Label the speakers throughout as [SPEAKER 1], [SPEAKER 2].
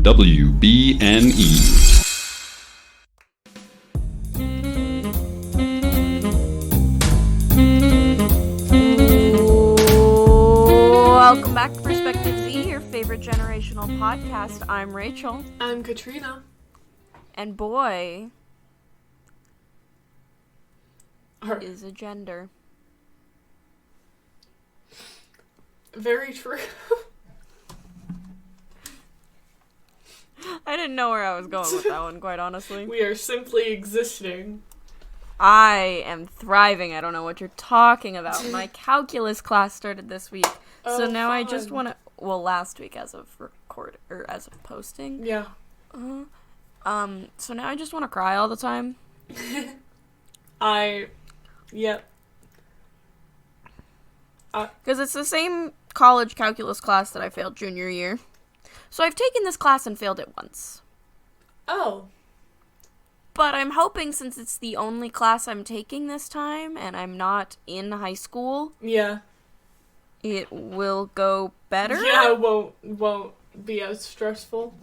[SPEAKER 1] WBNE.
[SPEAKER 2] Welcome back to Perspective Z, your favorite generational podcast. I'm Rachel.
[SPEAKER 3] I'm Katrina.
[SPEAKER 2] And boy is a gender.
[SPEAKER 3] Very true.
[SPEAKER 2] I didn't know where I was going with that one, quite honestly.
[SPEAKER 3] We are simply existing.
[SPEAKER 2] I am thriving. I don't know what you're talking about. My calculus class started this week. So now
[SPEAKER 3] fun.
[SPEAKER 2] I just want to, last week as of as of posting.
[SPEAKER 3] Yeah.
[SPEAKER 2] So now I just want to cry all the time.
[SPEAKER 3] Yep.
[SPEAKER 2] Because it's the same college calculus class that I failed junior year. So I've taken this class and failed it once.
[SPEAKER 3] Oh.
[SPEAKER 2] But I'm hoping, since it's the only class I'm taking this time, and I'm not in high school,
[SPEAKER 3] Yeah.
[SPEAKER 2] it will go better.
[SPEAKER 3] Yeah, it won't be as stressful.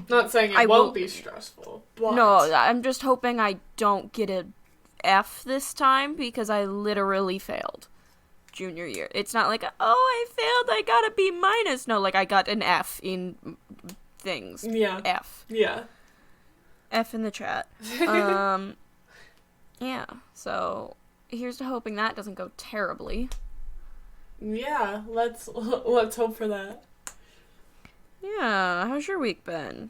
[SPEAKER 3] Not saying it won't be stressful, but...
[SPEAKER 2] No, I'm just hoping I don't get a F this time, because I literally failed junior year. It's not like, I failed, I got a B-. No, like, I got an F in things.
[SPEAKER 3] Yeah.
[SPEAKER 2] F.
[SPEAKER 3] Yeah.
[SPEAKER 2] F in the chat. Yeah, so here's to hoping that doesn't go terribly.
[SPEAKER 3] Yeah, let's hope for that.
[SPEAKER 2] Yeah, how's your week been?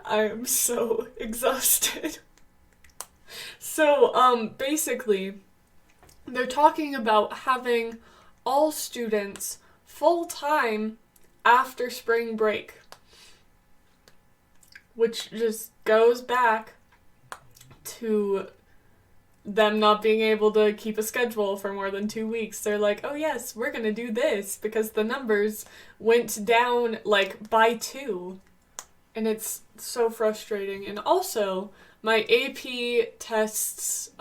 [SPEAKER 3] I am so exhausted. So, basically, they're talking about having all students full-time after spring break, which just goes back to them not being able to keep a schedule for more than 2 weeks. They're like, oh yes, we're gonna do this because the numbers went down, like, by 2. And it's so frustrating. And also, my AP tests,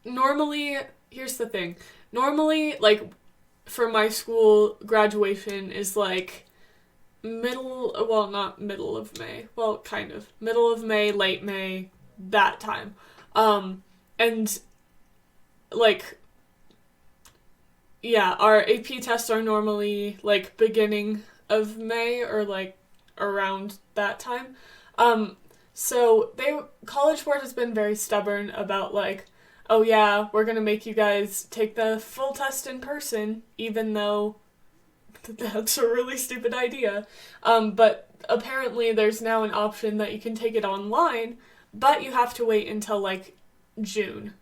[SPEAKER 3] normally, here's the thing. Normally, like, for my school, graduation is, like, not middle of May. Well, kind of. Middle of May, late May, that time. And, like, yeah, our AP tests are normally, like, beginning of May or, like, around that time. So College Board has been very stubborn about, like, oh yeah, we're gonna make you guys take the full test in person, even though that's a really stupid idea. But apparently there's now an option that you can take it online, but you have to wait until, like, June.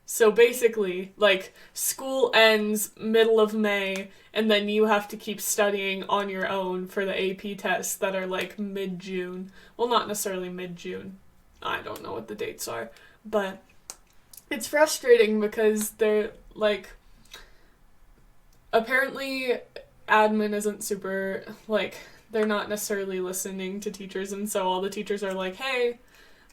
[SPEAKER 3] So basically, like, school ends middle of May, and then you have to keep studying on your own for the AP tests that are, like, mid-June. Well, not necessarily mid-June. I don't know what the dates are. But it's frustrating because they're, like, apparently admin isn't super, like, they're not necessarily listening to teachers, and so all the teachers are like, hey,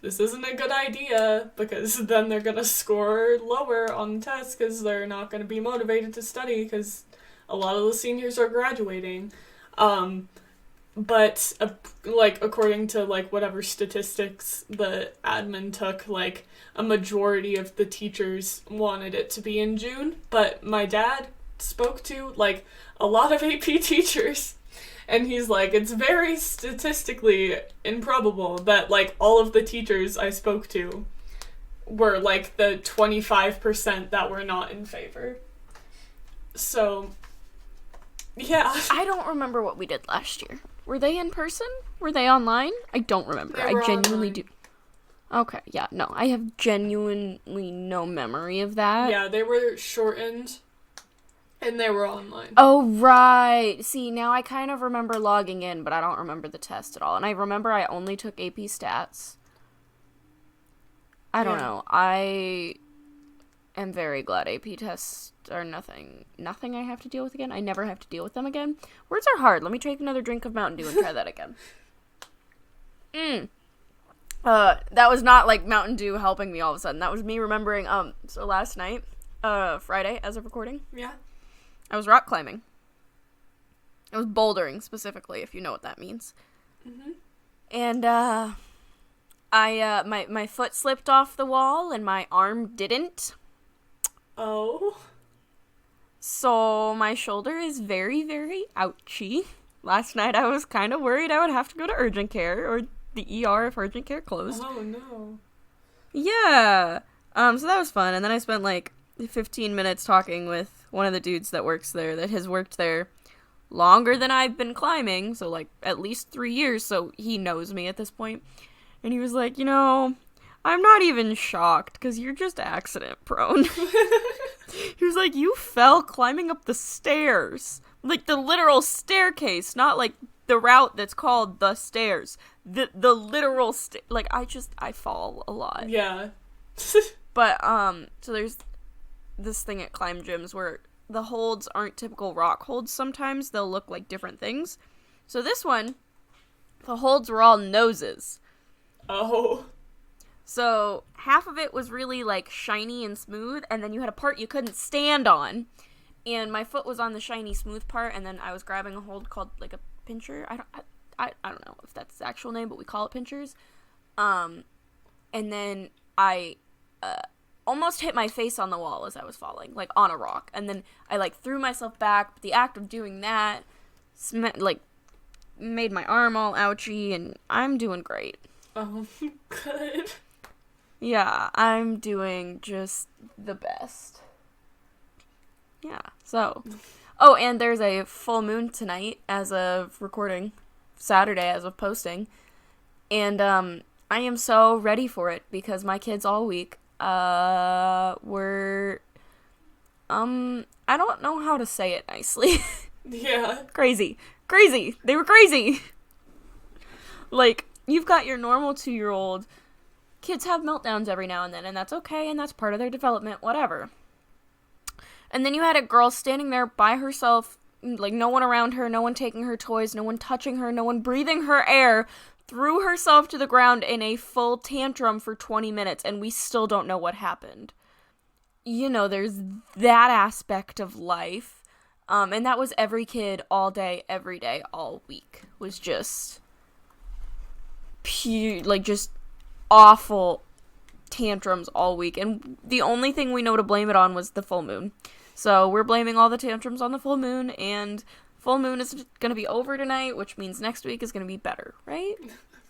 [SPEAKER 3] this isn't a good idea, because then they're gonna score lower on tests because they're not gonna be motivated to study because a lot of the seniors are graduating. But, like, according to, like, whatever statistics the admin took, like, a majority of the teachers wanted it to be in June, but my dad spoke to, like, a lot of AP teachers, and he's like, it's very statistically improbable that, like, all of the teachers I spoke to were, like, the 25% that were not in favor. So, yeah.
[SPEAKER 2] I don't remember what we did last year. Were they in person? Were they online? I don't remember.
[SPEAKER 3] They were
[SPEAKER 2] I genuinely
[SPEAKER 3] online.
[SPEAKER 2] do. Okay, yeah, no. I have genuinely no memory of that.
[SPEAKER 3] Yeah, they were shortened, and they were online.
[SPEAKER 2] Oh, right. See, now I kind of remember logging in, but I don't remember the test at all. And I remember I only took AP Stats. I don't know. I am very glad AP tests are nothing I have to deal with again. I never have to deal with them again. Words are hard. Let me take another drink of Mountain Dew and try that again. That was not, like, Mountain Dew helping me all of a sudden. That was me remembering, so last night, Friday, as of recording.
[SPEAKER 3] Yeah.
[SPEAKER 2] I was rock climbing. It was bouldering, specifically, if you know what that means.
[SPEAKER 3] Mm-hmm.
[SPEAKER 2] And, my foot slipped off the wall, and my arm didn't.
[SPEAKER 3] Oh.
[SPEAKER 2] So, my shoulder is very, very ouchy. Last night, I was kind of worried I would have to go to urgent care, or the ER if urgent care closed.
[SPEAKER 3] Oh, no.
[SPEAKER 2] Yeah. So that was fun, and then I spent, 15 minutes talking with one of the dudes that works there, that has worked there longer than I've been climbing, so at least 3 years, so he knows me at this point. And he was like, I'm not even shocked, because you're just accident prone. He was like, you fell climbing up the stairs. The literal staircase, not the route that's called the stairs. The literal I fall a lot.
[SPEAKER 3] Yeah.
[SPEAKER 2] But, so there's this thing at climb gyms where the holds aren't typical rock holds sometimes. They'll look like different things. So this one, the holds were all noses.
[SPEAKER 3] Oh.
[SPEAKER 2] So half of it was really, shiny and smooth, and then you had a part you couldn't stand on. And my foot was on the shiny, smooth part, and then I was grabbing a hold called, a pincher. I don't know if that's the actual name, but we call it pinchers. And then I, almost hit my face on the wall as I was falling, on a rock. And then I, threw myself back, but the act of doing that, made my arm all ouchy, and I'm doing great.
[SPEAKER 3] Oh, good.
[SPEAKER 2] Yeah, I'm doing just the best. Yeah, so. Oh, and there's a full moon tonight as of recording. Saturday as of posting. And, I am so ready for it because my kids all week, were, I don't know how to say it nicely.
[SPEAKER 3] Yeah.
[SPEAKER 2] Crazy. They were crazy. You've got your normal 2-year-old. Kids have meltdowns every now and then, and that's okay, and that's part of their development, whatever. And then you had a girl standing there by herself, no one around her, no one taking her toys, no one touching her, no one breathing her air, threw herself to the ground in a full tantrum for 20 minutes, and we still don't know what happened. There's that aspect of life. And that was every kid all day, every day, all week. Was just pure, just awful tantrums all week. And the only thing we know to blame it on was the full moon. So we're blaming all the tantrums on the full moon, and full moon is going to be over tonight, which means next week is going to be better, right?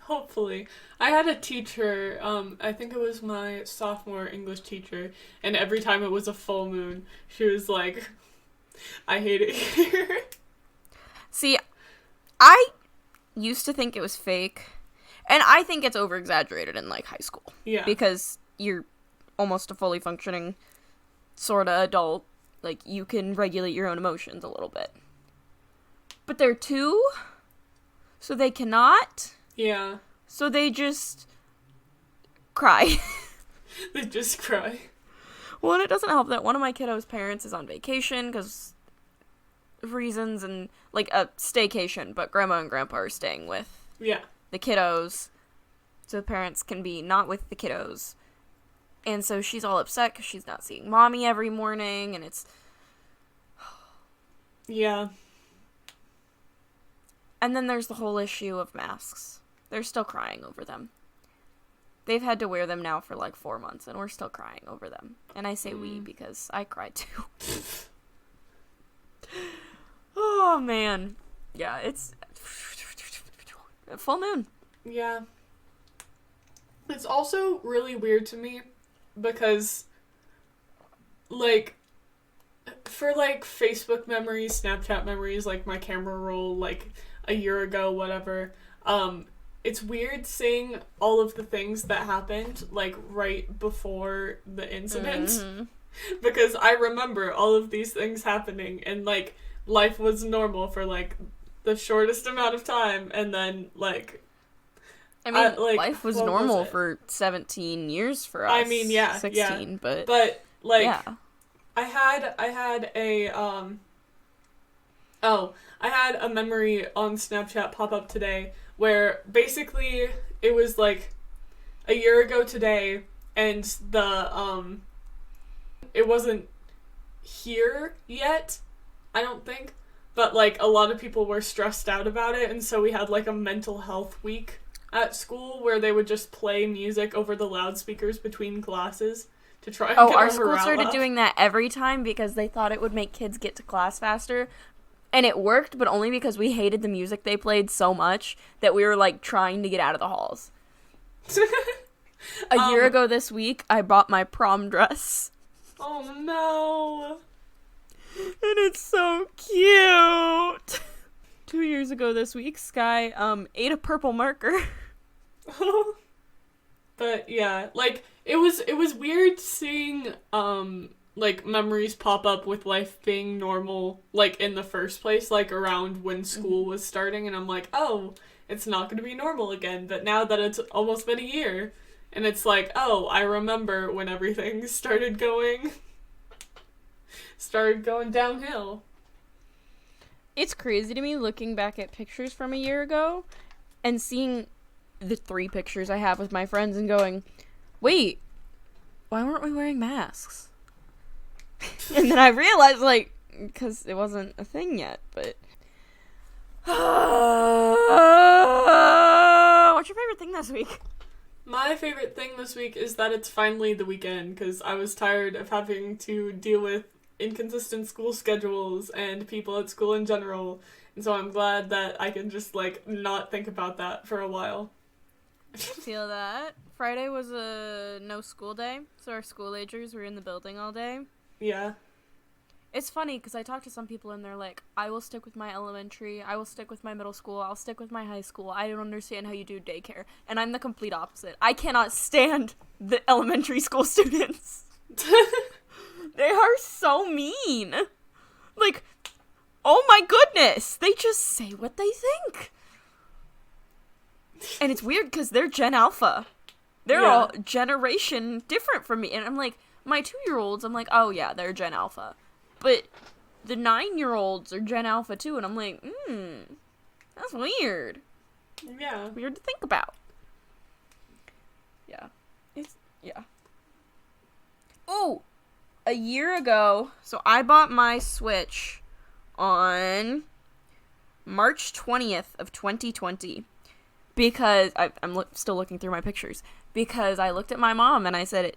[SPEAKER 3] Hopefully. I had a teacher, I think it was my sophomore English teacher, and every time it was a full moon, she was like, I hate it here.
[SPEAKER 2] See, I used to think it was fake, and I think it's over-exaggerated in, high school.
[SPEAKER 3] Yeah.
[SPEAKER 2] Because you're almost a fully functioning sorta adult. You can regulate your own emotions a little bit. But they're 2, so they cannot.
[SPEAKER 3] Yeah.
[SPEAKER 2] So they just cry.
[SPEAKER 3] They just cry.
[SPEAKER 2] Well, and it doesn't help that one of my kiddos' parents is on vacation because of reasons, and a staycation, but grandma and grandpa are staying with the kiddos, so the parents can be not with the kiddos. And so she's all upset because she's not seeing mommy every morning, and it's...
[SPEAKER 3] Yeah.
[SPEAKER 2] And then there's the whole issue of masks. They're still crying over them. They've had to wear them now for 4 months, and we're still crying over them. And I say we because I cried too. Oh, man. Yeah, it's... full moon.
[SPEAKER 3] Yeah. It's also really weird to me because, for, Facebook memories, Snapchat memories, my camera roll, a year ago, whatever, it's weird seeing all of the things that happened, right before the incident. Mm-hmm. Because I remember all of these things happening, and, life was normal for, the shortest amount of time, and then,
[SPEAKER 2] life was normal for 17 years for us.
[SPEAKER 3] I mean, yeah,
[SPEAKER 2] 16,
[SPEAKER 3] yeah.
[SPEAKER 2] But yeah.
[SPEAKER 3] I had a memory on Snapchat pop up today where basically it was a year ago today, and it wasn't here yet, I don't think, but, like, a lot of people were stressed out about it, and so we had, like, a mental health week at school where they would just play music over the loudspeakers between classes to try and get
[SPEAKER 2] our
[SPEAKER 3] our
[SPEAKER 2] school
[SPEAKER 3] morale
[SPEAKER 2] started
[SPEAKER 3] up.
[SPEAKER 2] doing that every time because they thought it would make kids get to class faster. And it worked, but only because we hated the music they played so much that we were, like, trying to get out of the halls. A year ago this week, I bought my prom dress.
[SPEAKER 3] Oh, no.
[SPEAKER 2] And it's so cute. 2 years ago this week, Sky, ate a purple marker.
[SPEAKER 3] But, yeah, like, it was weird seeing, like, memories pop up with life being normal, like, in the first place, like, around when school was starting, and I'm like, oh, it's not gonna be normal again, but now that it's almost been a year, and it's like, oh, I remember when everything started going downhill.
[SPEAKER 2] It's crazy to me looking back at pictures from a year ago and seeing the 3 pictures I have with my friends and going, wait, why weren't we wearing masks? And then I realized, like, because it wasn't a thing yet, but... What's your favorite thing this week?
[SPEAKER 3] My favorite thing this week is that it's finally the weekend, because I was tired of having to deal with inconsistent school schedules and people at school in general, and so I'm glad that I can just, like, not think about that for a while.
[SPEAKER 2] Feel that. Friday was a no school day, so our school agers were in the building all day.
[SPEAKER 3] Yeah.
[SPEAKER 2] It's funny because I talk to some people and they're like, I will stick with my elementary, I will stick with my middle school, I'll stick with my high school, I don't understand how you do daycare. And I'm the complete opposite. I cannot stand the elementary school students. They are so mean. Like, oh my goodness, they just say what they think. And it's weird because they're Gen Alpha. They're all generation different from me. And I'm like, my 2-year-olds, I'm like, oh yeah, they're Gen Alpha. But the 9-year-olds are Gen Alpha too, and I'm like, that's weird.
[SPEAKER 3] Yeah.
[SPEAKER 2] Weird to think about. Yeah. Oh! A year ago, so I bought my Switch on March 20th of 2020. Because, I'm still looking through my pictures. Because I looked at my mom and I said,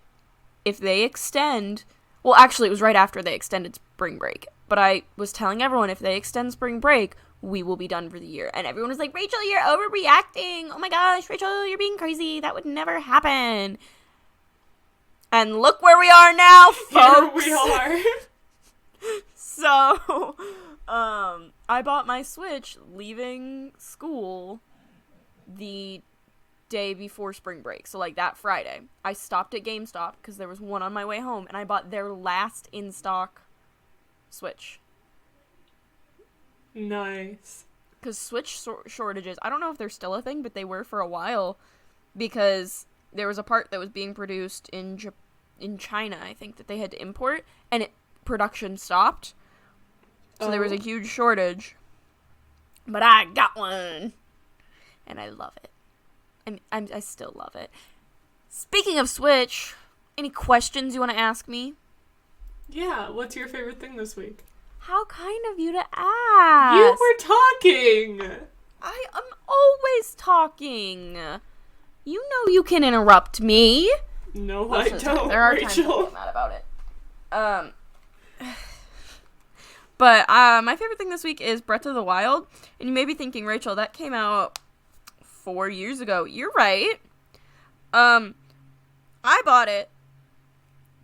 [SPEAKER 2] if they extend... Well, actually, it was right after they extended spring break. But I was telling everyone, if they extend spring break, we will be done for the year. And everyone was like, Rachel, you're overreacting. Oh my gosh, Rachel, you're being crazy. That would never happen. And look where we are now, folks.
[SPEAKER 3] Here we are.
[SPEAKER 2] So, I bought my Switch leaving school the day before spring break, so like that Friday. I stopped at GameStop because there was one on my way home, and I bought their last in-stock Switch.
[SPEAKER 3] Nice.
[SPEAKER 2] Because Switch shortages, I don't know if they're still a thing, but they were for a while, because there was a part that was being produced in China, I think, that they had to import, and production stopped. So there was a huge shortage. But I got one. And I love it. I still love it. Speaking of Switch, any questions you want to ask me?
[SPEAKER 3] Yeah, what's your favorite thing this week?
[SPEAKER 2] How kind of you to ask.
[SPEAKER 3] You were talking.
[SPEAKER 2] I am always talking. You know you can interrupt me.
[SPEAKER 3] No,
[SPEAKER 2] Most
[SPEAKER 3] I
[SPEAKER 2] of the time.
[SPEAKER 3] don't,
[SPEAKER 2] There are times I
[SPEAKER 3] Rachel.
[SPEAKER 2] get mad about it. But my favorite thing this week is Breath of the Wild. And you may be thinking, Rachel, that came out 4 years ago. You're right. I bought it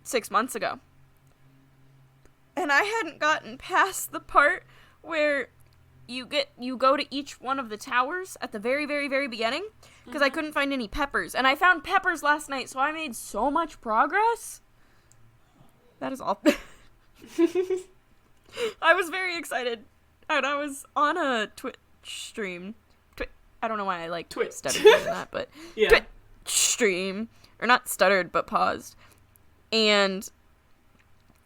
[SPEAKER 2] 6 months ago. And I hadn't gotten past the part where you go to each one of the towers at the very, very, very beginning. Because I couldn't find any peppers. And I found peppers last night, so I made so much progress. That is all. I was very excited. And I was on a Twitch stream. I don't know why I like stuttered doing that, but
[SPEAKER 3] Yeah.
[SPEAKER 2] Twitch stream. Or not stuttered, but paused. And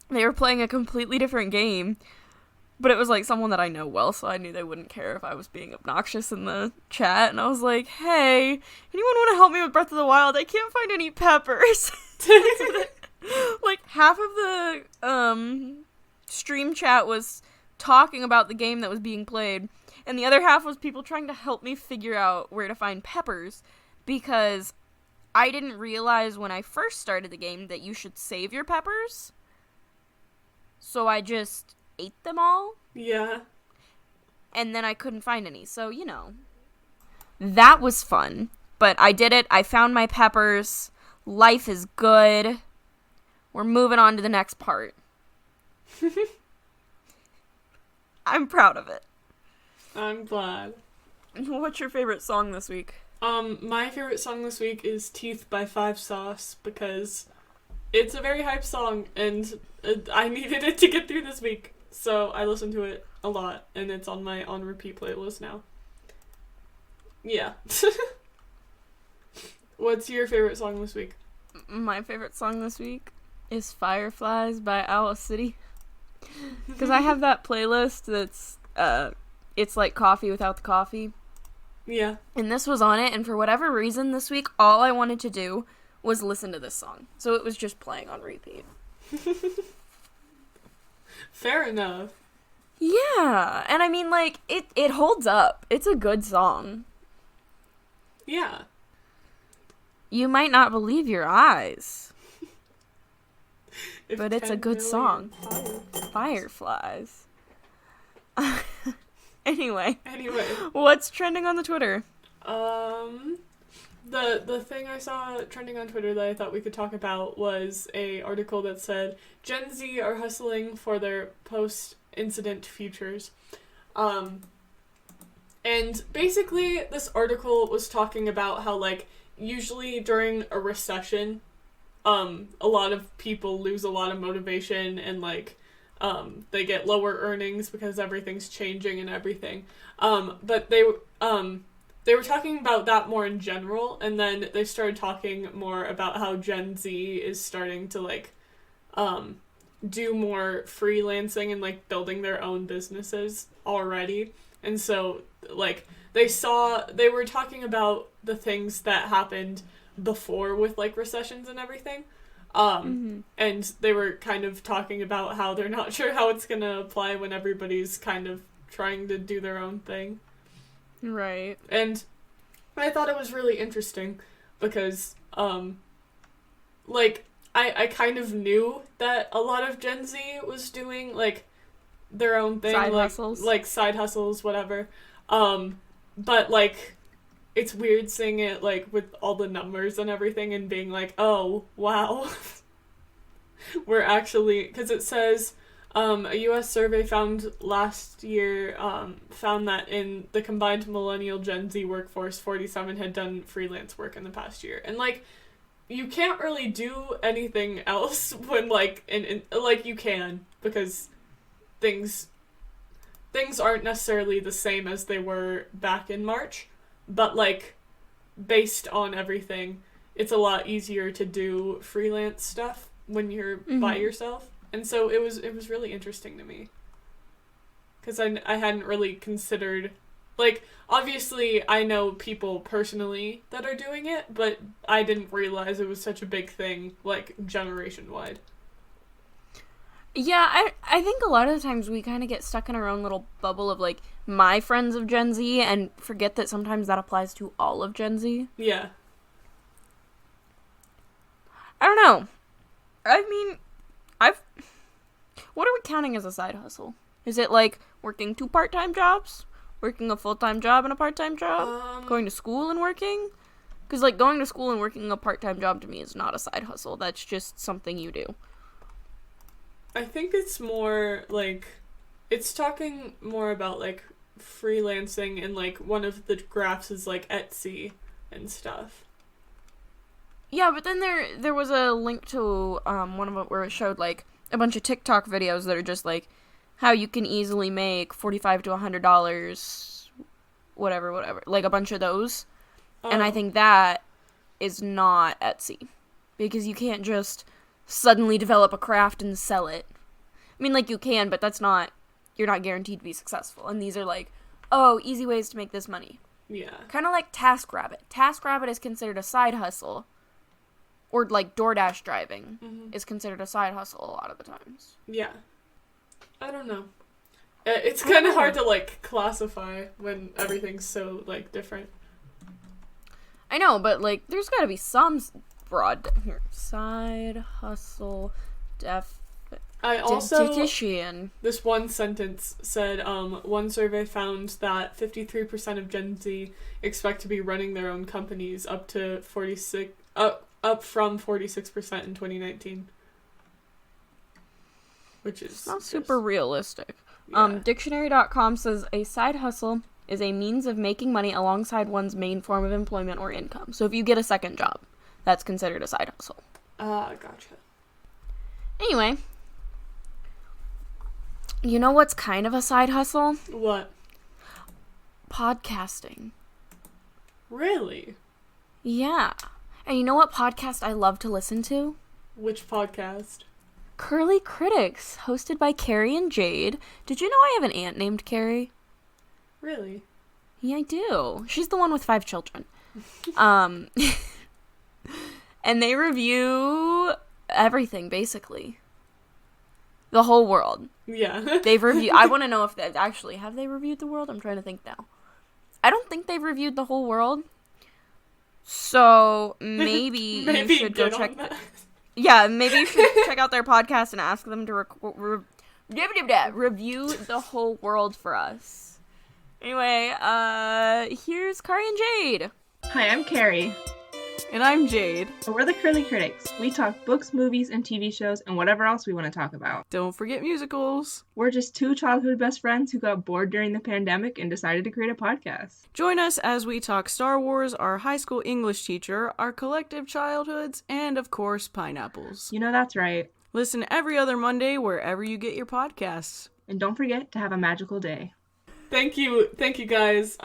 [SPEAKER 2] they were playing a completely different game. But it was like someone that I know well, so I knew they wouldn't care if I was being obnoxious in the chat. And I was like, hey, anyone want to help me with Breath of the Wild? I can't find any peppers. Like, half of the stream chat was talking about the game that was being played, and the other half was people trying to help me figure out where to find peppers, because I didn't realize when I first started the game that you should save your peppers. So I just ate them all.
[SPEAKER 3] Yeah.
[SPEAKER 2] And then I couldn't find any. So, that was fun. But I did it. I found my peppers. Life is good. We're moving on to the next part. I'm proud of it.
[SPEAKER 3] I'm glad.
[SPEAKER 2] What's your favorite song this week?
[SPEAKER 3] My favorite song this week is Teeth by Five Sauce, because it's a very hype song, and I needed it to get through this week. So I listened to it a lot, and it's on my on repeat playlist now. Yeah. What's your favorite song this week?
[SPEAKER 2] My favorite song this week is Fireflies by Owl City. Because I have that playlist that's, it's like coffee without the coffee.
[SPEAKER 3] Yeah.
[SPEAKER 2] And this was on it, and for whatever reason this week, all I wanted to do was listen to this song. So it was just playing on repeat.
[SPEAKER 3] Fair enough.
[SPEAKER 2] Yeah, and I mean, like, it holds up. It's a good song.
[SPEAKER 3] Yeah.
[SPEAKER 2] You might not believe your eyes.
[SPEAKER 3] If
[SPEAKER 2] But it's a
[SPEAKER 3] 10
[SPEAKER 2] good
[SPEAKER 3] million
[SPEAKER 2] song.
[SPEAKER 3] Fireflies.
[SPEAKER 2] Fireflies. Anyway,
[SPEAKER 3] Anyway.
[SPEAKER 2] what's trending on the Twitter?
[SPEAKER 3] The thing I saw trending on Twitter that I thought we could talk about was a article that said Gen Z are hustling for their post-incident futures. And basically this article was talking about how, like, usually during a recession, a lot of people lose a lot of motivation, and, like, they get lower earnings because everything's changing and everything. But they were talking about that more in general, and then they started talking more about how Gen Z is starting to, like, do more freelancing and, like, building their own businesses already. And so, like, they were talking about the things that happened before with, like, recessions and everything. And they were kind of talking about how they're not sure how it's gonna apply when everybody's kind of trying to do their own thing.
[SPEAKER 2] Right.
[SPEAKER 3] And I thought it was really interesting because, like, I kind of knew that a lot of Gen Z was doing, like, their own thing.
[SPEAKER 2] Side
[SPEAKER 3] like,
[SPEAKER 2] hustles.
[SPEAKER 3] Like, side hustles, whatever. But, like, it's weird seeing it, like, with all the numbers and everything and being like, oh, wow. We're actually, because it says, a U.S. survey found last year, found that in the combined millennial Gen Z workforce, 47 had done freelance work in the past year. And, like, you can't really do anything else when, like, like, you can, because things aren't necessarily the same as they were back in March, but, like, based on everything, it's a lot easier to do freelance stuff when you're by yourself. And so it was really interesting to me, because I hadn't really considered, like, obviously I know people personally that are doing it, but I didn't realize it was such a big thing, like, generation-wide.
[SPEAKER 2] Yeah, I think a lot of the times we kind of get stuck in our own little bubble of, like, my friends of Gen Z, and forget that sometimes that applies to all of Gen Z.
[SPEAKER 3] Yeah.
[SPEAKER 2] I don't know. I mean, what are we counting as a side hustle? Is it, like, working 2 part-time jobs? Working a full-time job and a part-time job? Going to school and working? Because, like, going to school and working a part-time job to me is not a side hustle. That's just something you do.
[SPEAKER 3] I think it's more, like, it's talking more about, like, freelancing, and, like, one of the graphs is, like, Etsy and stuff.
[SPEAKER 2] Yeah, but then there was a link to one of it where it showed, like, a bunch of TikTok videos that are just, like, how you can easily make $45 to $100, whatever, like, a bunch of those. And I think that is not Etsy, because you can't just suddenly develop a craft and sell it. I mean, like, you can, but you're not guaranteed to be successful. And these are like, oh, easy ways to make this money.
[SPEAKER 3] Yeah.
[SPEAKER 2] Kind of like TaskRabbit. TaskRabbit is considered a side hustle. Or, like, DoorDash driving is considered a side hustle a lot of the times.
[SPEAKER 3] Yeah. I don't know. It's kind of hard to, like, classify when everything's so, like, different.
[SPEAKER 2] I know, but, like, there's gotta be some broad... Here, side hustle
[SPEAKER 3] I also...
[SPEAKER 2] Dietitian.
[SPEAKER 3] This one sentence said, one survey found that 53% of Gen Z expect to be running their own companies up from 46% in 2019. Which is
[SPEAKER 2] not super realistic.
[SPEAKER 3] Yeah.
[SPEAKER 2] Dictionary.com says a side hustle is a means of making money alongside one's main form of employment or income. So if you get a second job, that's considered a side hustle.
[SPEAKER 3] Gotcha.
[SPEAKER 2] Anyway, you know what's kind of a side hustle?
[SPEAKER 3] What?
[SPEAKER 2] Podcasting.
[SPEAKER 3] Really?
[SPEAKER 2] Yeah. And you know what podcast I love to listen to?
[SPEAKER 3] Which podcast?
[SPEAKER 2] Curly Critics, hosted by Carrie and Jade. Did you know I have an aunt named Carrie?
[SPEAKER 3] Really?
[SPEAKER 2] Yeah, I do. She's the one with 5 children. And they review everything, basically. The whole world.
[SPEAKER 3] Yeah.
[SPEAKER 2] They've reviewed... I want to know if they... Actually, have they reviewed the world? I'm trying to think now. I don't think they've reviewed the whole world. So, maybe you should go check... Yeah, maybe you should check out their podcast and ask them to review the whole world for us. Anyway, here's Kari and Jade.
[SPEAKER 1] Hi, I'm Carrie.
[SPEAKER 2] And I'm Jade.
[SPEAKER 1] And we're the Curly Critics. We talk books, movies, and TV shows, and whatever else we want to talk about.
[SPEAKER 2] Don't forget musicals.
[SPEAKER 1] We're just 2 childhood best friends who got bored during the pandemic and decided to create a podcast.
[SPEAKER 4] Join us as we talk Star Wars, our high school English teacher, our collective childhoods, and of course, pineapples.
[SPEAKER 1] You know that's right.
[SPEAKER 4] Listen every other Monday wherever you get your podcasts.
[SPEAKER 1] And don't forget to have a magical day.
[SPEAKER 3] Thank you guys.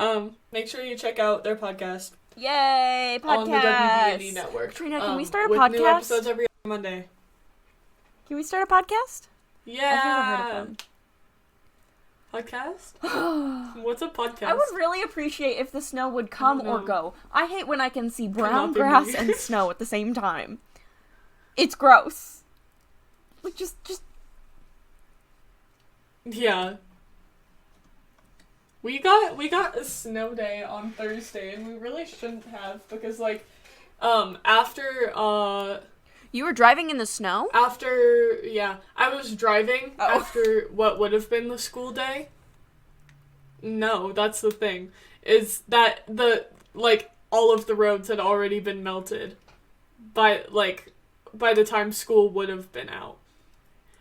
[SPEAKER 3] Make sure you check out their podcast.
[SPEAKER 2] Yay, podcast!
[SPEAKER 3] On the WBNE network.
[SPEAKER 2] Katrina, can we start a
[SPEAKER 3] with
[SPEAKER 2] podcast?
[SPEAKER 3] New episodes every Monday.
[SPEAKER 2] Can we start a podcast?
[SPEAKER 3] Yeah.
[SPEAKER 2] I've never heard of them.
[SPEAKER 3] Podcast? What's a podcast?
[SPEAKER 2] I would really appreciate if the snow would come or go. I hate when I can see brown
[SPEAKER 3] Cannot be
[SPEAKER 2] grass
[SPEAKER 3] me.
[SPEAKER 2] and snow at the same time. It's gross. Like, just...
[SPEAKER 3] Yeah. We got a snow day on Thursday, and we really shouldn't have, because, like, after
[SPEAKER 2] You were driving in the snow?
[SPEAKER 3] I was driving after what would have been the school day. No, that's the thing, is that all of the roads had already been melted by the time school would have been out.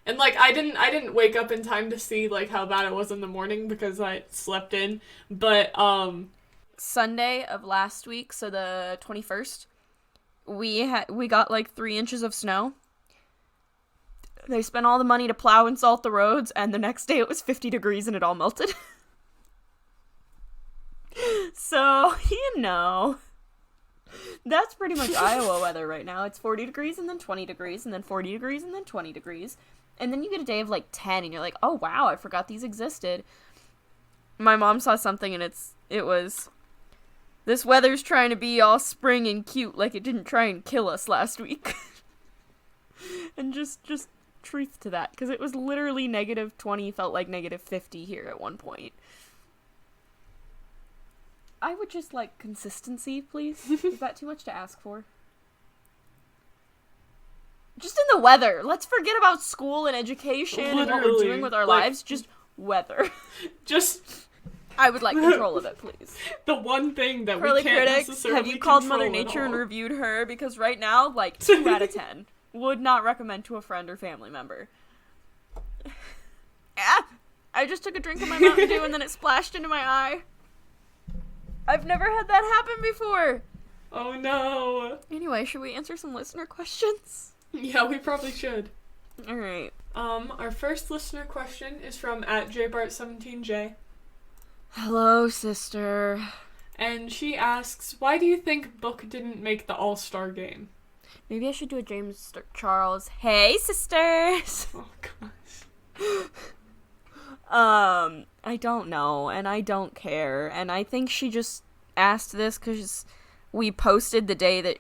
[SPEAKER 3] And, like, I didn't wake up in time to see, like, how bad it was in the morning because I slept in, but,
[SPEAKER 2] Sunday of last week, so the 21st, we got, like, 3 inches of snow. They spent all the money to plow and salt the roads, and the next day it was 50 degrees and it all melted. So, you know, that's pretty much Iowa weather right now. It's 40 degrees and then 20 degrees and then 40 degrees and then 20 degrees. And then you get a day of, like, 10, and you're like, oh, wow, I forgot these existed. My mom saw something, and it was, this weather's trying to be all spring and cute like it didn't try and kill us last week. And just truth to that, because it was literally negative 20, felt like negative 50 here at one point. I would just like consistency, please. Is that too much to ask for? Just in the weather. Let's forget about school and education and what we're doing with our lives. Just weather. I would like control of it, please.
[SPEAKER 3] The one thing that
[SPEAKER 2] Curly
[SPEAKER 3] we can't
[SPEAKER 2] Critics,
[SPEAKER 3] necessarily
[SPEAKER 2] have you called
[SPEAKER 3] control
[SPEAKER 2] Mother
[SPEAKER 3] at
[SPEAKER 2] Nature and
[SPEAKER 3] all.
[SPEAKER 2] reviewed her? Because right now, like, 2 out of 10. Would not recommend to a friend or family member. I just took a drink of my Mountain Dew and then it splashed into my eye. I've never had that happen before.
[SPEAKER 3] Oh no.
[SPEAKER 2] Anyway, should we answer some listener questions?
[SPEAKER 3] Yeah, we probably should.
[SPEAKER 2] Alright.
[SPEAKER 3] Our first listener question is from @jbart17j.
[SPEAKER 2] Hello, sister.
[SPEAKER 3] And she asks, why do you think Book didn't make the All-Star game?
[SPEAKER 2] Maybe I should do a James Charles. Hey, sisters!
[SPEAKER 3] Oh gosh.
[SPEAKER 2] I don't know, and I don't care, and I think she just asked this because we posted the day that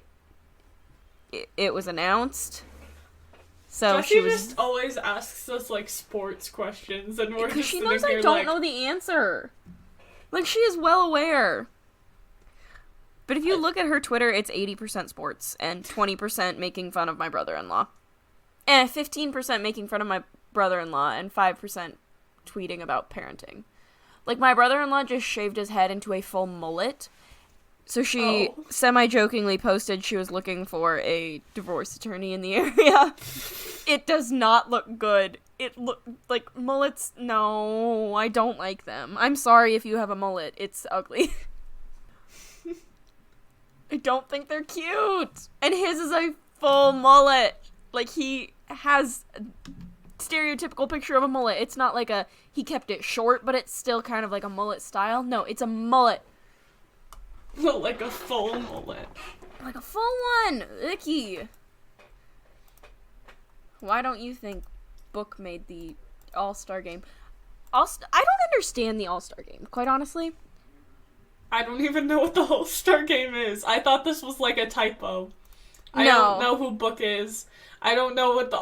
[SPEAKER 2] it was announced. So
[SPEAKER 3] Jessie
[SPEAKER 2] she was
[SPEAKER 3] just always asks us like sports questions, and we're
[SPEAKER 2] because
[SPEAKER 3] just
[SPEAKER 2] she
[SPEAKER 3] sitting
[SPEAKER 2] knows I
[SPEAKER 3] here
[SPEAKER 2] don't
[SPEAKER 3] like,
[SPEAKER 2] know the answer. Like, she is well aware. But if you look at her Twitter, it's 80% sports and 20% making fun of my brother-in-law. And 15% making fun of my brother-in-law and 5% tweeting about parenting. Like, my brother-in-law just shaved his head into a full mullet. So she semi-jokingly posted she was looking for a divorce attorney in the area. It does not look good. It look like mullets. No, I don't like them. I'm sorry if you have a mullet. It's ugly. I don't think they're cute. And his is a full mullet. Like, he has a stereotypical picture of a mullet. It's not like he kept it short, but it's still kind of like a mullet style. No, it's a mullet.
[SPEAKER 3] like a full mullet.
[SPEAKER 2] Like a full one. Icky. Why don't you think Book made the All-Star game? I don't understand the All-Star game, quite honestly.
[SPEAKER 3] I don't even know what the All-Star game is. I thought this was like a typo. I
[SPEAKER 2] No.
[SPEAKER 3] don't know who Book is. I don't know what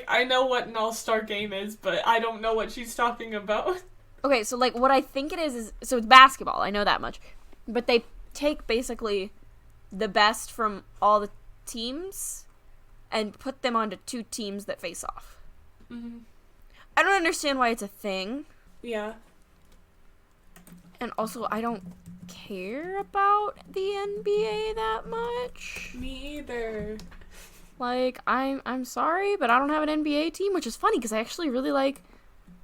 [SPEAKER 3] I know what an All-Star game is, but I don't know what she's talking about.
[SPEAKER 2] Okay, so, like, what I think it is so it's basketball, I know that much. But they take basically the best from all the teams and put them onto two teams that face off.
[SPEAKER 3] Mm-hmm.
[SPEAKER 2] I don't understand why it's a thing.
[SPEAKER 3] Yeah.
[SPEAKER 2] And also, I don't care about the NBA that much.
[SPEAKER 3] Me either.
[SPEAKER 2] Like, I'm sorry, but I don't have an NBA team, which is funny because I actually really like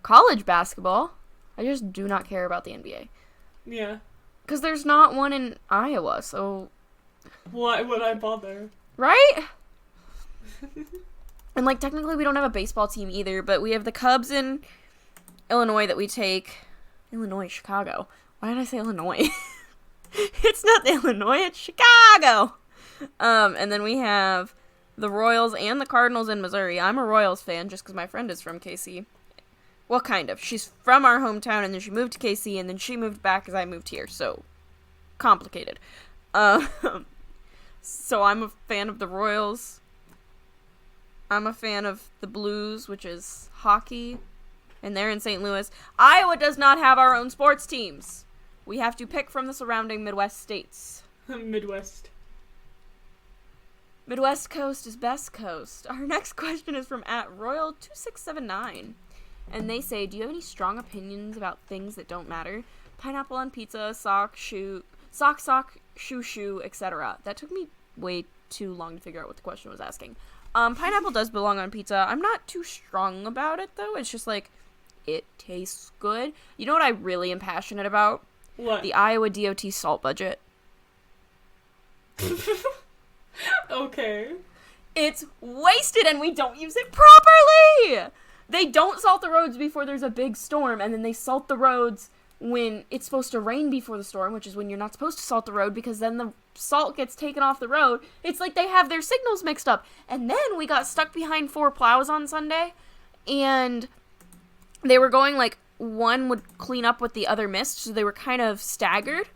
[SPEAKER 2] college basketball. I just do not care about the NBA.
[SPEAKER 3] Yeah.
[SPEAKER 2] Because there's not one in Iowa, so...
[SPEAKER 3] Why would I bother?
[SPEAKER 2] Right? And, like, technically we don't have a baseball team either, but we have the Cubs in Illinois that we take... Illinois, Chicago. Why did I say Illinois? It's not Illinois, it's Chicago! And then we have the Royals and the Cardinals in Missouri. I'm a Royals fan just because my friend is from KC. Well, kind of. She's from our hometown, and then she moved to KC, and then she moved back as I moved here, so complicated. So I'm a fan of the Royals. I'm a fan of the Blues, which is hockey, and they're in St. Louis. Iowa does not have our own sports teams. We have to pick from the surrounding Midwest states.
[SPEAKER 3] Midwest.
[SPEAKER 2] Midwest coast is best coast. Our next question is from @Royal2679. And they say, do you have any strong opinions about things that don't matter? Pineapple on pizza, sock, shoe, etc. That took me way too long to figure out what the question was asking. Pineapple does belong on pizza. I'm not too strong about it, though. It's just like, it tastes good. You know what I really am passionate about?
[SPEAKER 3] What?
[SPEAKER 2] The Iowa DOT salt budget.
[SPEAKER 3] Okay.
[SPEAKER 2] It's wasted and we don't use it properly! They don't salt the roads before there's a big storm, and then they salt the roads when it's supposed to rain before the storm, which is when you're not supposed to salt the road, because then the salt gets taken off the road. It's like they have their signals mixed up. And then we got stuck behind 4 plows on Sunday, and they were going, like, one would clean up with the other missed, so they were kind of staggered,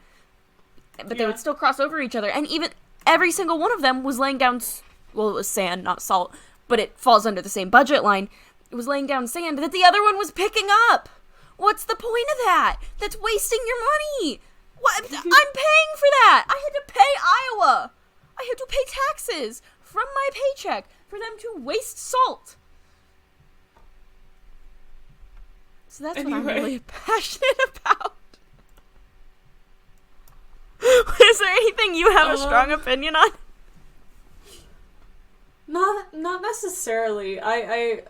[SPEAKER 2] but they would still cross over each other, and even every single one of them was laying down, well, it was sand, not salt, but it falls under the same budget line. It was laying down sand that the other one was picking up. What's the point of that? That's wasting your money. What? I'm paying for that. I had to pay Iowa. I had to pay taxes from my paycheck for them to waste salt. So that's what I'm really passionate about. Is there anything you have a strong opinion on?
[SPEAKER 3] Not necessarily. I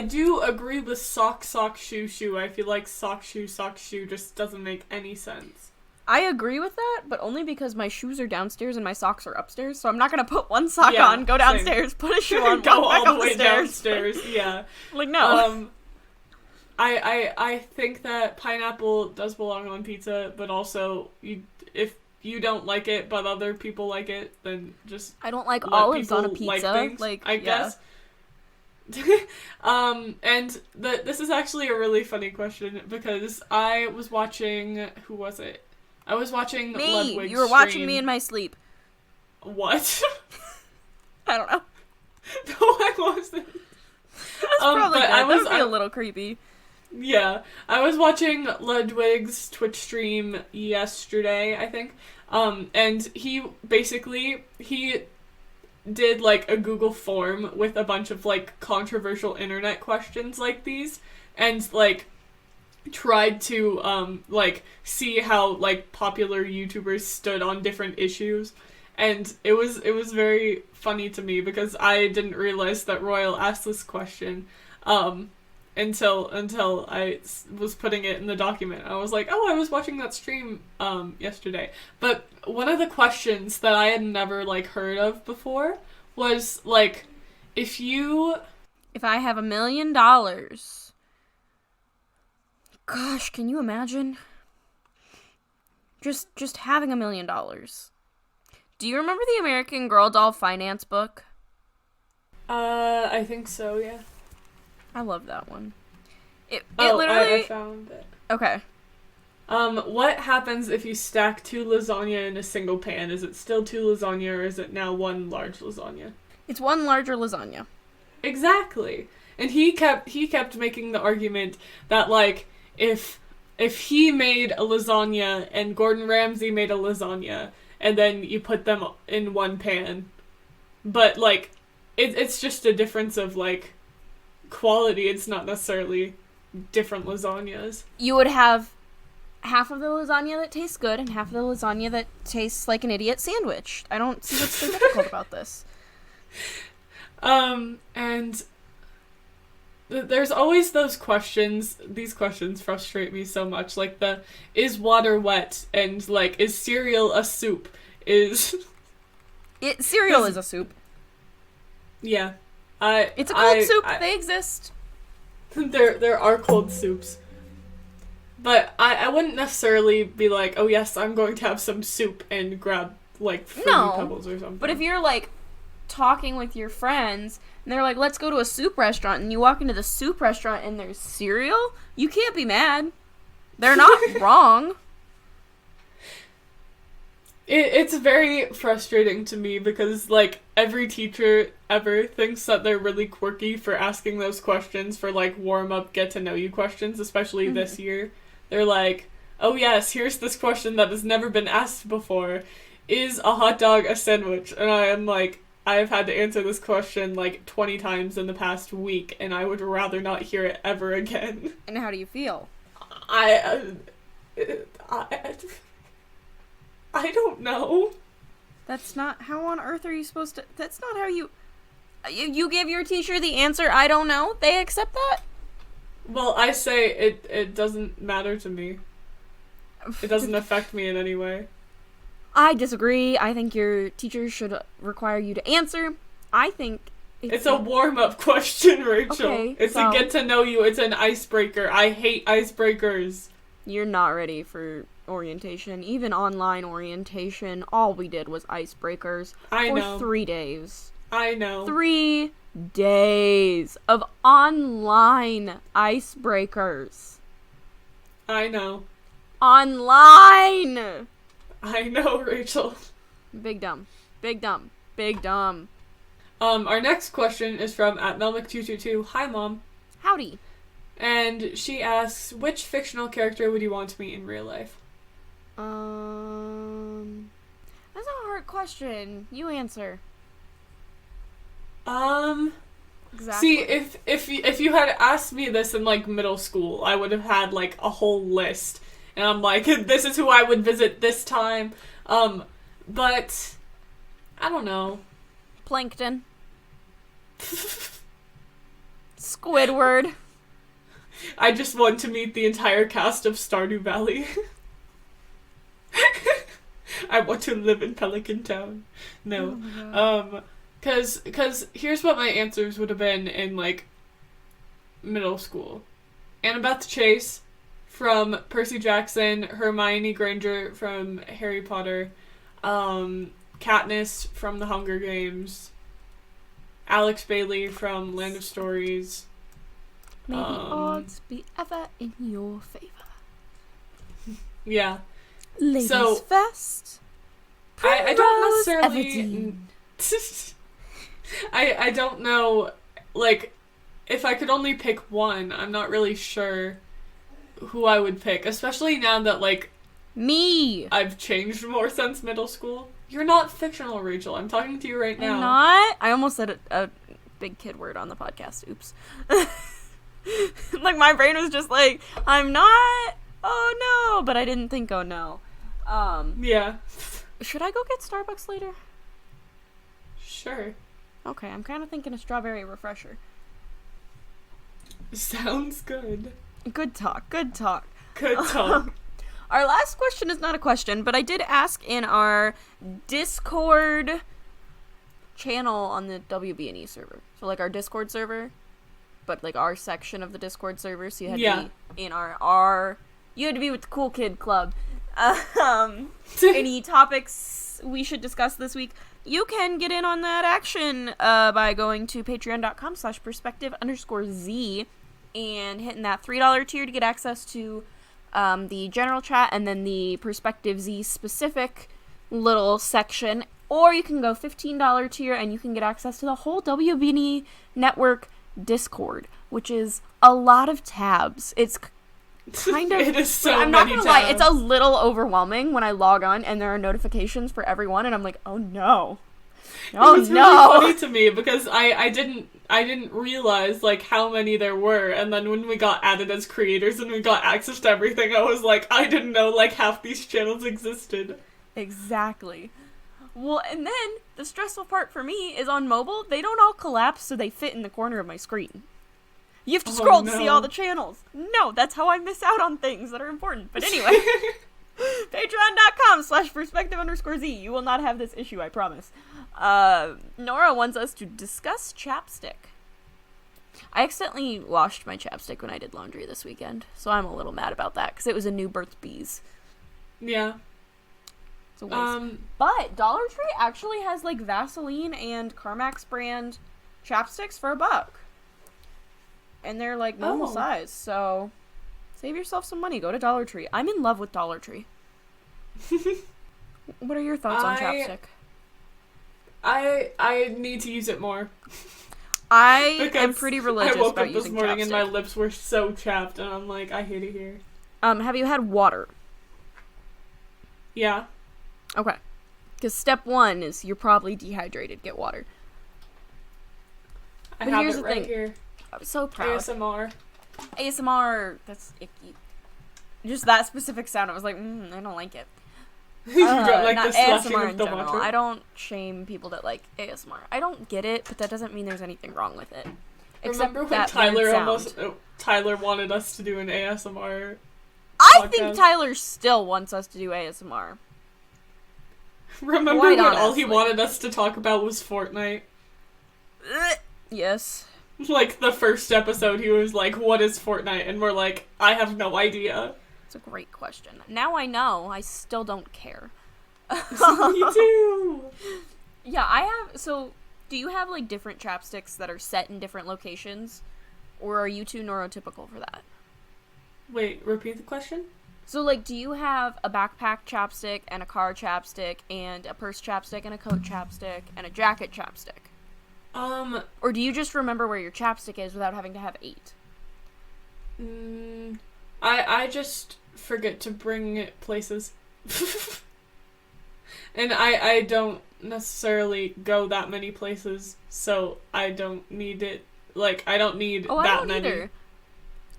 [SPEAKER 3] do agree with sock, shoe. I feel like sock, shoe just doesn't make any sense.
[SPEAKER 2] I agree with that, but only because my shoes are downstairs and my socks are upstairs, so I'm not gonna put one sock on, go downstairs,
[SPEAKER 3] same.
[SPEAKER 2] put a shoe on,
[SPEAKER 3] go
[SPEAKER 2] walk back
[SPEAKER 3] all
[SPEAKER 2] up
[SPEAKER 3] the way
[SPEAKER 2] stairs.
[SPEAKER 3] downstairs. Yeah.
[SPEAKER 2] Like, no.
[SPEAKER 3] I think that pineapple does belong on pizza, but also if you don't like it, but other people like it, then just
[SPEAKER 2] I don't like olives on a pizza.
[SPEAKER 3] I guess. And this is actually a really funny question because I was watching. Who was it? I was watching
[SPEAKER 2] me.
[SPEAKER 3] Ludwig's
[SPEAKER 2] You were watching me in my sleep.
[SPEAKER 3] What?
[SPEAKER 2] I don't know.
[SPEAKER 3] No, I wasn't.
[SPEAKER 2] That's probably
[SPEAKER 3] but
[SPEAKER 2] good. That would be a little creepy.
[SPEAKER 3] Yeah, I was watching Ludwig's Twitch stream yesterday, I think. And he did like a Google form with a bunch of like controversial internet questions like these, and like tried to like see how like popular YouTubers stood on different issues. And it was very funny to me because I didn't realize that Royal asked this question until I was putting it in the document. I was like, oh, I was watching that stream yesterday. But one of the questions that I had never like heard of before was like, if
[SPEAKER 2] I have $1 million, gosh, can you imagine? Just having $1 million. Do you remember the American Girl doll finance book?
[SPEAKER 3] I think so, yeah.
[SPEAKER 2] I love that one. It
[SPEAKER 3] Oh,
[SPEAKER 2] literally...
[SPEAKER 3] I found it.
[SPEAKER 2] Okay.
[SPEAKER 3] What happens if you stack 2 lasagna in a single pan? Is it still 2 lasagna, or is it now 1 large lasagna?
[SPEAKER 2] It's one larger lasagna.
[SPEAKER 3] Exactly. And he kept making the argument that like if he made a lasagna and Gordon Ramsay made a lasagna and then you put them in one pan, but like it's just a difference of like quality. It's not necessarily different lasagnas.
[SPEAKER 2] You would have half of the lasagna that tastes good and half of the lasagna that tastes like an idiot sandwich. I don't see what's so difficult about this.
[SPEAKER 3] And there's always those questions. These questions frustrate me so much. Like is water wet? And like, is cereal a soup?
[SPEAKER 2] Cereal is a soup.
[SPEAKER 3] Yeah.
[SPEAKER 2] It's a cold soup. They exist.
[SPEAKER 3] There are cold soups. But I wouldn't necessarily be like, oh yes, I'm going to have some soup and grab like Fruity Pebbles or something.
[SPEAKER 2] But if you're like talking with your friends and they're like, let's go to a soup restaurant, and you walk into the soup restaurant and there's cereal, you can't be mad. They're not wrong.
[SPEAKER 3] It's very frustrating to me because like every teacher ever thinks that they're really quirky for asking those questions, for like warm up, get to know you questions, especially this year. They're like, oh yes, here's this question that has never been asked before. Is a hot dog a sandwich? And I am like, I've had to answer this question like 20 times in the past week, and I would rather not hear it ever again.
[SPEAKER 2] And how do you feel?
[SPEAKER 3] I don't know.
[SPEAKER 2] That's not... How on earth are you supposed to... That's not how you... You give your teacher the answer, I don't know. They accept that?
[SPEAKER 3] Well, I say it doesn't matter to me. It doesn't affect me in any way.
[SPEAKER 2] I disagree. I think your teacher should require you to answer. I think...
[SPEAKER 3] It's a warm-up question, Rachel.
[SPEAKER 2] Okay,
[SPEAKER 3] it's a get to know you. It's an icebreaker. I hate icebreakers.
[SPEAKER 2] You're not ready for orientation. Even online orientation, all we did was icebreakers.
[SPEAKER 3] I know.
[SPEAKER 2] For 3 days.
[SPEAKER 3] I know.
[SPEAKER 2] 3 days of online icebreakers.
[SPEAKER 3] I know.
[SPEAKER 2] Online!
[SPEAKER 3] I know, Rachel.
[SPEAKER 2] Big dumb. Big dumb. Big dumb.
[SPEAKER 3] Our next question is from @Melmic222. Hi, Mom.
[SPEAKER 2] Howdy.
[SPEAKER 3] And she asks, which fictional character would you want to meet in real life?
[SPEAKER 2] That's a hard question. You answer. Exactly.
[SPEAKER 3] See, if you had asked me this in like middle school, I would have had like a whole list, and I'm like, this is who I would visit this time. But I don't know.
[SPEAKER 2] Plankton. Squidward.
[SPEAKER 3] I just want to meet the entire cast of Stardew Valley. I want to live in Pelican Town. No. Cause here's what my answers would have been in like middle school. Annabeth Chase from Percy Jackson, Hermione Granger from Harry Potter, Katniss from The Hunger Games, Alex Bailey from Land of Stories.
[SPEAKER 2] May the odds be ever in your favor.
[SPEAKER 3] Yeah.
[SPEAKER 2] Ladies first.
[SPEAKER 3] I don't necessarily... I don't know, like, if I could only pick one, I'm not really sure who I would pick, especially now that, like,
[SPEAKER 2] Me!
[SPEAKER 3] I've changed more since middle school. You're not fictional, Rachel. I'm talking to you right now.
[SPEAKER 2] I'm not? I almost said a big kid word on the podcast. Oops. Like, my brain was just like, I'm not? Oh, no. But I didn't think, oh, no.
[SPEAKER 3] Yeah.
[SPEAKER 2] Should I go get Starbucks later?
[SPEAKER 3] Sure.
[SPEAKER 2] Okay, I'm kind of thinking a strawberry refresher.
[SPEAKER 3] Sounds good.
[SPEAKER 2] Good talk, good talk.
[SPEAKER 3] Good talk.
[SPEAKER 2] Our last question is not a question, but I did ask in our Discord channel on the WB&E server. So, like, our Discord server, but, like, our section of the Discord server, so you had to be in our you had to be with the cool kid club. Any topics we should discuss this week, you can get in on that action by going to patreon.com/perspective_z and hitting that $3 tier to get access to the general chat and then the Perspective Z specific little section. Or you can go $15 tier and you can get access to the whole WB&E network Discord, which is a lot of tabs. It's kind of,
[SPEAKER 3] it is so
[SPEAKER 2] I'm not
[SPEAKER 3] many
[SPEAKER 2] gonna lie,
[SPEAKER 3] tabs.
[SPEAKER 2] it's a little overwhelming when I log on and there are notifications for everyone and I'm like, oh no. Oh
[SPEAKER 3] it was
[SPEAKER 2] no.
[SPEAKER 3] really funny to me because I didn't realize, like, how many there were, and then when we got added as creators and we got access to everything, I was like, I didn't know, like, half these channels existed.
[SPEAKER 2] Exactly. Well, and then the stressful part for me is on mobile, they don't all collapse so they fit in the corner of my screen. You have to scroll to see all the channels. No, that's how I miss out on things that are important. But anyway, patreon.com/perspective_z. You will not have this issue, I promise. Nora wants us to discuss chapstick. I accidentally washed my chapstick when I did laundry this weekend, so I'm a little mad about that, because it was a new Burt's Bees.
[SPEAKER 3] Yeah.
[SPEAKER 2] It's a waste. But Dollar Tree actually has, like, Vaseline and Carmax brand chapsticks for $1. And they're, like, normal size, so save yourself some money. Go to Dollar Tree. I'm in love with Dollar Tree. What are your thoughts on chapstick?
[SPEAKER 3] I need to use it more.
[SPEAKER 2] I am pretty religious
[SPEAKER 3] I woke
[SPEAKER 2] about
[SPEAKER 3] up this
[SPEAKER 2] using
[SPEAKER 3] morning
[SPEAKER 2] chapstick.
[SPEAKER 3] and my lips were so chapped, and I'm like, I hate it here.
[SPEAKER 2] Have you had water?
[SPEAKER 3] Yeah.
[SPEAKER 2] Okay. Because step 1 is you're probably dehydrated. Get water.
[SPEAKER 3] I
[SPEAKER 2] But
[SPEAKER 3] have
[SPEAKER 2] here's
[SPEAKER 3] it
[SPEAKER 2] the
[SPEAKER 3] right
[SPEAKER 2] thing.
[SPEAKER 3] here.
[SPEAKER 2] I'm so proud.
[SPEAKER 3] ASMR.
[SPEAKER 2] ASMR, that's icky. Just that specific sound, I was like, I don't like it.
[SPEAKER 3] You don't like
[SPEAKER 2] not
[SPEAKER 3] the slashing
[SPEAKER 2] ASMR
[SPEAKER 3] of
[SPEAKER 2] in
[SPEAKER 3] the
[SPEAKER 2] general.
[SPEAKER 3] water?
[SPEAKER 2] I don't shame people that like ASMR. I don't get it, but that doesn't mean there's anything wrong with it. Except
[SPEAKER 3] Remember when
[SPEAKER 2] that
[SPEAKER 3] Tyler
[SPEAKER 2] weird sound.
[SPEAKER 3] Tyler wanted us to do an ASMR
[SPEAKER 2] I think
[SPEAKER 3] podcast?
[SPEAKER 2] Tyler still wants us to do ASMR.
[SPEAKER 3] Remember
[SPEAKER 2] Quite
[SPEAKER 3] when all he
[SPEAKER 2] honestly.
[SPEAKER 3] wanted us to talk about was Fortnite?
[SPEAKER 2] Yes.
[SPEAKER 3] Like, the first episode, he was like, what is Fortnite? And we're like, I have no idea.
[SPEAKER 2] It's a great question. Now I know, I still don't care.
[SPEAKER 3] Me too!
[SPEAKER 2] Yeah, I have, so, do you have, like, different chapsticks that are set in different locations? Or are you too neurotypical for that?
[SPEAKER 3] Wait, repeat the question?
[SPEAKER 2] So, like, do you have a backpack chapstick and a car chapstick and a purse chapstick and a coat chapstick and a jacket chapstick? Or do you just remember where your chapstick is without having to have 8?
[SPEAKER 3] I just forget to bring it places. And I don't necessarily go that many places, so I don't need it. Like, I don't need
[SPEAKER 2] I
[SPEAKER 3] that
[SPEAKER 2] don't
[SPEAKER 3] many.
[SPEAKER 2] either.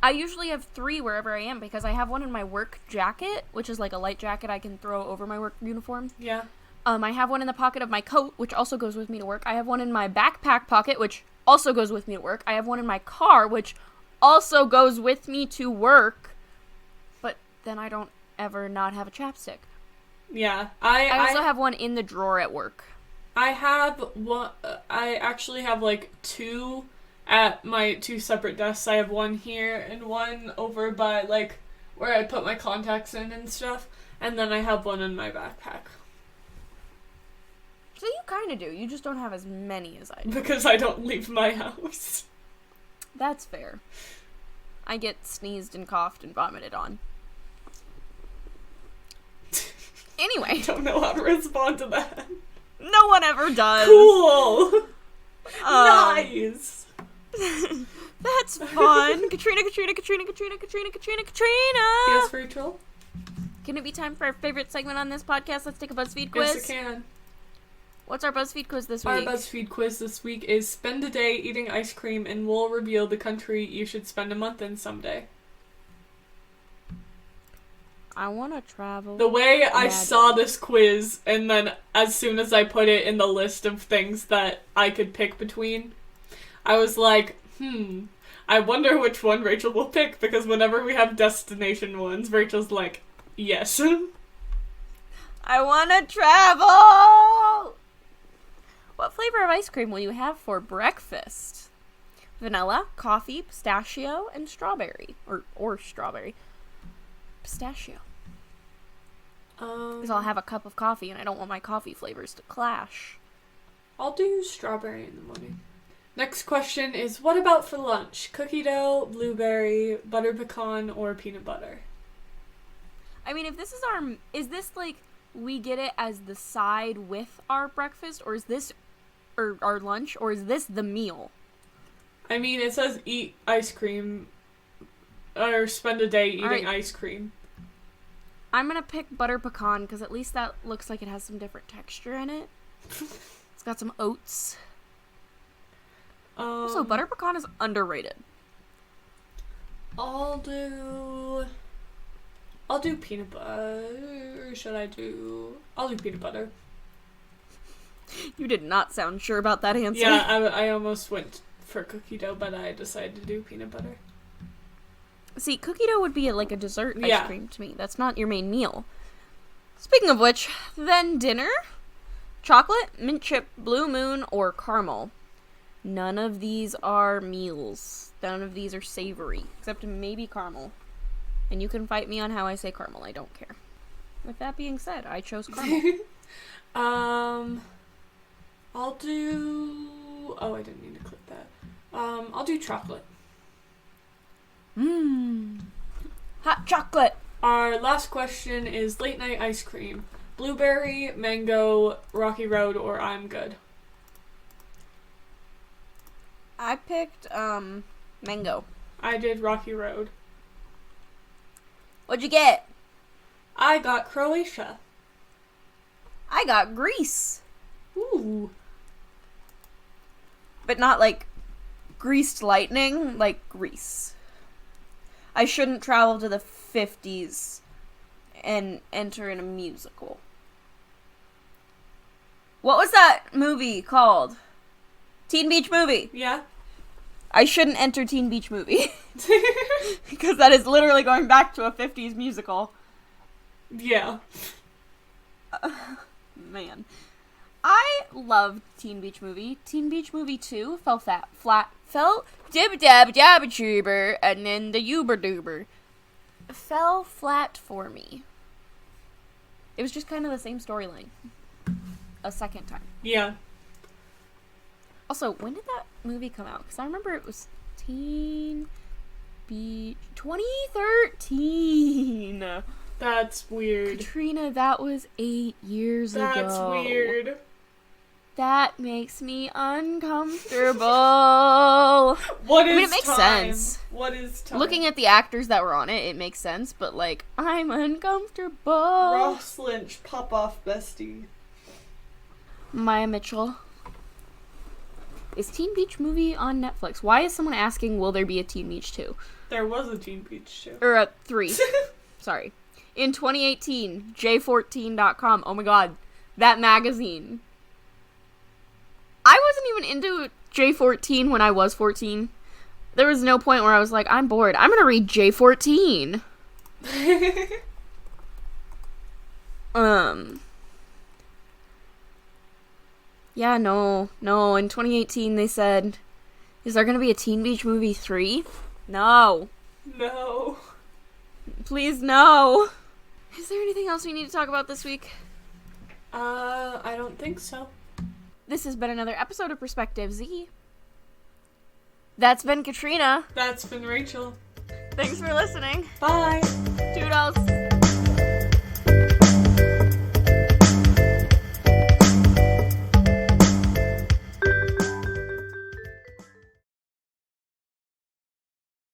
[SPEAKER 2] I usually have 3 wherever I am because I have one in my work jacket, which is like a light jacket I can throw over my work uniform.
[SPEAKER 3] Yeah.
[SPEAKER 2] I have one in the pocket of my coat, which also goes with me to work. I have one in my backpack pocket, which also goes with me to work. I have one in my car, which also goes with me to work. But then I don't ever not have a chapstick.
[SPEAKER 3] Yeah.
[SPEAKER 2] I also have one in the drawer at work.
[SPEAKER 3] I have one. I actually have like 2 at my 2 separate desks. I have one here and one over by like where I put my contacts in and stuff, and then I have one in my backpack.
[SPEAKER 2] So you kind of do. You just don't have as many as I do.
[SPEAKER 3] Because I don't leave my house.
[SPEAKER 2] That's fair. I get sneezed and coughed and vomited on. Anyway.
[SPEAKER 3] I don't know how to respond to that.
[SPEAKER 2] No one ever does.
[SPEAKER 3] Cool! Nice!
[SPEAKER 2] That's fun. Katrina.
[SPEAKER 3] Yes, Rachel?
[SPEAKER 2] Can it be time for our favorite segment on this podcast? Let's take a BuzzFeed quiz.
[SPEAKER 3] Yes, it can.
[SPEAKER 2] What's our BuzzFeed quiz this week?
[SPEAKER 3] Our BuzzFeed quiz this week is spend a day eating ice cream and we'll reveal the country you should spend a month in someday.
[SPEAKER 2] I want to travel.
[SPEAKER 3] The way I saw this quiz, and then as soon as I put it in the list of things that I could pick between, I was like, I wonder which one Rachel will pick, because whenever we have destination ones, Rachel's like, yes.
[SPEAKER 2] I want to travel! What flavor of ice cream will you have for breakfast? Vanilla, coffee, pistachio, and strawberry. Or strawberry. Pistachio. Because I'll have a cup of coffee and I don't want my coffee flavors to clash.
[SPEAKER 3] I'll do strawberry in the morning. Next question is, what about for lunch? Cookie dough, blueberry, butter pecan, or peanut butter?
[SPEAKER 2] I mean, if this is this like, we get it as the side with our breakfast, or is this, or our lunch, or is this the meal?
[SPEAKER 3] I mean, it says eat ice cream, or spend a day eating ice cream.
[SPEAKER 2] I'm gonna pick butter pecan, because at least that looks like it has some different texture in it. It's got some oats. Also, butter pecan is underrated.
[SPEAKER 3] I'll do peanut butter. I'll do peanut butter.
[SPEAKER 2] You did not sound sure about that answer.
[SPEAKER 3] Yeah, I almost went for cookie dough, but I decided to do peanut butter.
[SPEAKER 2] See, cookie dough would be like a dessert ice cream to me. That's not your main meal. Speaking of which, then dinner? Chocolate, mint chip, blue moon, or caramel. None of these are meals. None of these are savory, except maybe caramel. And you can fight me on how I say caramel. I don't care. With that being said, I chose caramel.
[SPEAKER 3] I'll do... Oh, I didn't mean to click that. I'll do chocolate.
[SPEAKER 2] Hot chocolate!
[SPEAKER 3] Our last question is late night ice cream. Blueberry, mango, Rocky Road, or I'm Good?
[SPEAKER 2] I picked, mango.
[SPEAKER 3] I did Rocky Road.
[SPEAKER 2] What'd you get?
[SPEAKER 3] I got Croatia.
[SPEAKER 2] I got Greece.
[SPEAKER 3] Ooh.
[SPEAKER 2] But not like greased lightning, like Greece. I shouldn't travel to the 50s and enter in a musical. What was that movie called? Teen Beach Movie.
[SPEAKER 3] Yeah.
[SPEAKER 2] I shouldn't enter Teen Beach Movie. Because that is literally going back to a 50s musical.
[SPEAKER 3] Yeah.
[SPEAKER 2] Man. I loved Teen Beach Movie. Teen Beach Movie 2 fell dibba dabba dabba chuber, and then the uber duber. Fell flat for me. It was just kind of the same storyline. A second time.
[SPEAKER 3] Yeah.
[SPEAKER 2] Also, when did that movie come out? Because I remember it was Teen Beach 2013.
[SPEAKER 3] That's weird.
[SPEAKER 2] Katrina, that was 8 years ago.
[SPEAKER 3] That's weird.
[SPEAKER 2] That makes me uncomfortable.
[SPEAKER 3] It
[SPEAKER 2] makes
[SPEAKER 3] time?
[SPEAKER 2] sense.
[SPEAKER 3] What is time?
[SPEAKER 2] Looking at the actors that were on it, it makes sense, but like, I'm uncomfortable.
[SPEAKER 3] Ross Lynch, pop off bestie.
[SPEAKER 2] Maya Mitchell. Is Teen Beach Movie on Netflix? Why is someone asking, will there be a Teen Beach 2?
[SPEAKER 3] There was a Teen Beach 2.
[SPEAKER 2] Or a 3. Sorry. In 2018, J14.com. Oh my god. That magazine. I wasn't even into J14 when I was 14. There was no point where I was like, I'm bored. I'm gonna read J14. Yeah, no. In 2018, they said, is there gonna be a Teen Beach Movie 3? No.
[SPEAKER 3] No.
[SPEAKER 2] Please, no. Is there anything else we need to talk about this week?
[SPEAKER 3] I don't think so.
[SPEAKER 2] This has been another episode of Perspective Z. That's been Katrina.
[SPEAKER 3] That's been Rachel.
[SPEAKER 2] Thanks for listening.
[SPEAKER 3] Bye.
[SPEAKER 2] Toodles.